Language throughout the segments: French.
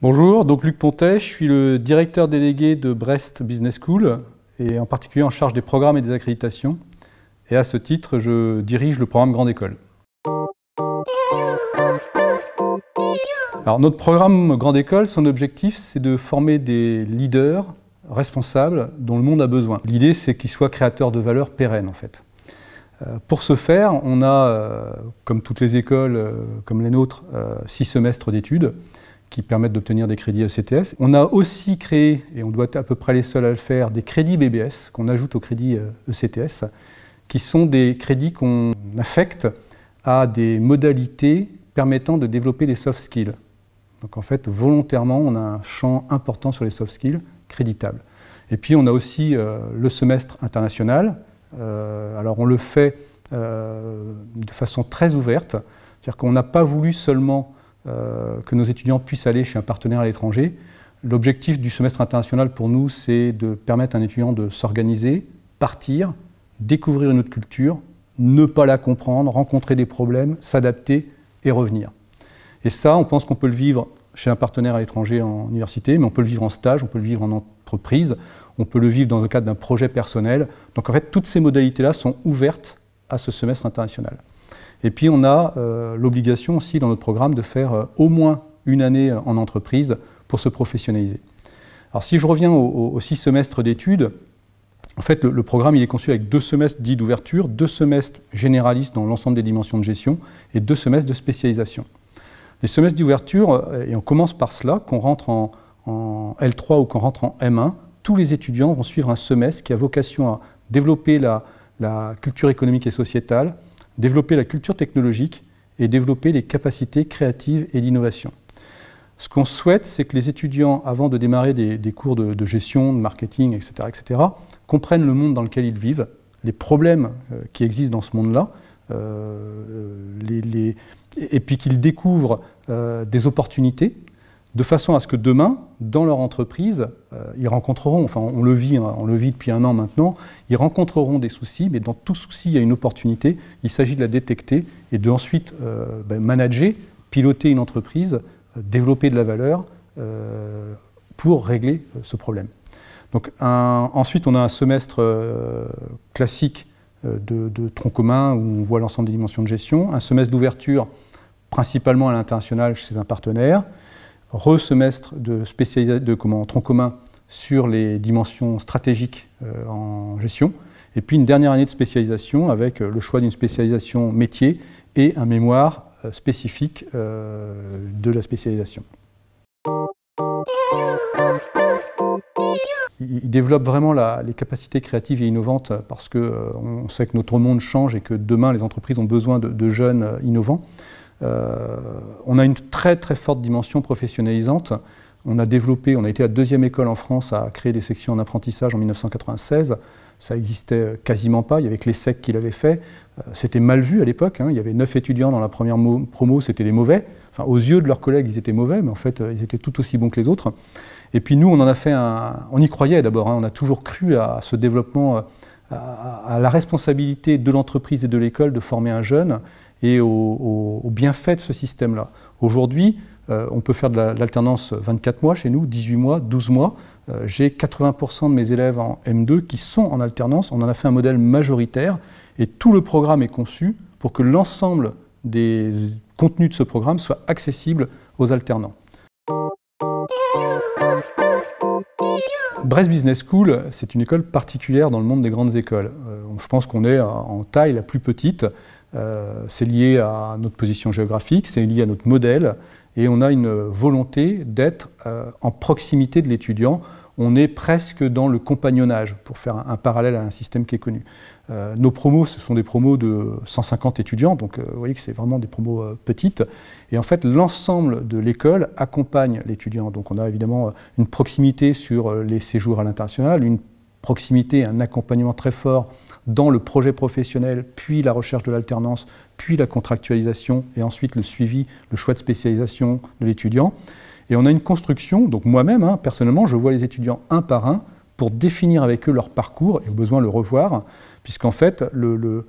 Bonjour, donc Luc Pontet, je suis le directeur délégué de Brest Business School et en particulier en charge des programmes et des accréditations. Et à ce titre, je dirige le programme Grande École. Alors notre programme Grande École, son objectif, c'est de former des leaders responsables dont le monde a besoin. L'idée, c'est qu'ils soient créateurs de valeur pérennes en fait. Pour ce faire, on a, comme toutes les écoles, comme les nôtres, 6 semestres d'études qui permettent d'obtenir des crédits ECTS. On a aussi créé, et on doit être à peu près les seuls à le faire, des crédits BBS qu'on ajoute aux crédits ECTS, qui sont des crédits qu'on affecte à des modalités permettant de développer des soft skills. Donc en fait, volontairement, on a un champ important sur les soft skills créditables. Et puis on a aussi le semestre international. Alors on le fait de façon très ouverte, c'est-à-dire qu'on n'a pas voulu seulement que nos étudiants puissent aller chez un partenaire à l'étranger. L'objectif du semestre international pour nous, c'est de permettre à un étudiant de s'organiser, partir, découvrir une autre culture, ne pas la comprendre, rencontrer des problèmes, s'adapter et revenir. Et ça, on pense qu'on peut le vivre chez un partenaire à l'étranger en université, mais on peut le vivre en stage, on peut le vivre en entreprise, on peut le vivre dans le cadre d'un projet personnel. Donc en fait, toutes ces modalités-là sont ouvertes à ce semestre international. Et puis on a l'obligation aussi dans notre programme de faire au moins une année en entreprise pour se professionnaliser. Alors si je reviens aux 6 semestres d'études, en fait le programme il est conçu avec 2 semestres dits d'ouverture, 2 semestres généralistes dans l'ensemble des dimensions de gestion et 2 semestres de spécialisation. Les semestres d'ouverture, et on commence par cela, qu'on rentre en L3 ou qu'on rentre en M1, tous les étudiants vont suivre un semestre qui a vocation à développer la culture économique et sociétale, développer la culture technologique et développer les capacités créatives et d'innovation. Ce qu'on souhaite, c'est que les étudiants, avant de démarrer des cours de gestion, de marketing, etc., comprennent le monde dans lequel ils vivent, les problèmes qui existent dans ce monde-là, et puis qu'ils découvrent des opportunités, de façon à ce que demain, dans leur entreprise, ils rencontreront, enfin on le vit depuis un an maintenant, ils rencontreront des soucis, mais dans tout souci, il y a une opportunité, il s'agit de la détecter et de ensuite manager, piloter une entreprise, développer de la valeur pour régler ce problème. Donc ensuite, on a un semestre classique de tronc commun où on voit l'ensemble des dimensions de gestion, un semestre d'ouverture principalement à l'international chez un partenaire, re-semestre de tronc commun sur les dimensions stratégiques en gestion, et puis une dernière année de spécialisation avec le choix d'une spécialisation métier et un mémoire spécifique de la spécialisation. Il développe vraiment les capacités créatives et innovantes parce qu'on sait que notre monde change et que demain les entreprises ont besoin de jeunes innovants. On a une très très forte dimension professionnalisante. On a été la 2e école en France à créer des sections en apprentissage en 1996. Ça n'existait quasiment pas, il n'y avait que l'ESSEC qui l'avait fait. C'était mal vu à l'époque, hein. Il y avait 9 étudiants dans la première promo, c'était les mauvais. Enfin, aux yeux de leurs collègues, ils étaient mauvais, mais en fait, ils étaient tout aussi bons que les autres. Et puis nous, on en a fait on y croyait d'abord, hein. On a toujours cru à ce développement, à la responsabilité de l'entreprise et de l'école de former un jeune et au bienfait de ce système-là. Aujourd'hui, on peut faire de l'alternance 24 mois chez nous, 18 mois, 12 mois. J'ai 80% de mes élèves en M2 qui sont en alternance. On en a fait un modèle majoritaire et tout le programme est conçu pour que l'ensemble des contenus de ce programme soient accessibles aux alternants. Brest Business School, c'est une école particulière dans le monde des grandes écoles. Je pense qu'on est en taille la plus petite. C'est lié à notre position géographique, c'est lié à notre modèle et on a une volonté d'être en proximité de l'étudiant. On est presque dans le compagnonnage, pour faire un parallèle à un système qui est connu. Nos promos, ce sont des promos de 150 étudiants, donc vous voyez que c'est vraiment des promos petites. Et en fait, l'ensemble de l'école accompagne l'étudiant. Donc on a évidemment une proximité sur les séjours à l'international, une proximité, un accompagnement très fort dans le projet professionnel, puis la recherche de l'alternance, puis la contractualisation, et ensuite le suivi, le choix de spécialisation de l'étudiant. Et on a une construction, donc moi-même, personnellement, je vois les étudiants un par un pour définir avec eux leur parcours, et au besoin le revoir, puisqu'en fait, le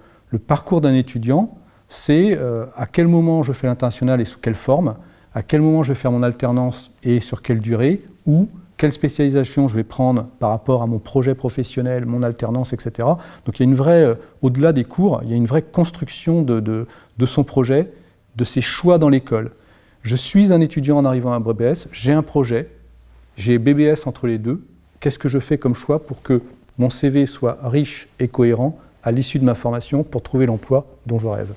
parcours d'un étudiant, c'est à quel moment je fais l'international et sous quelle forme, à quel moment je vais faire mon alternance et sur quelle durée, ou quelle spécialisation je vais prendre par rapport à mon projet professionnel, mon alternance, etc. Donc il y a une vraie, au-delà des cours, il y a une vraie construction de son projet, de ses choix dans l'école. Je suis un étudiant en arrivant à BBS, j'ai un projet, j'ai BBS entre les deux. Qu'est-ce que je fais comme choix pour que mon CV soit riche et cohérent à l'issue de ma formation pour trouver l'emploi dont je rêve ?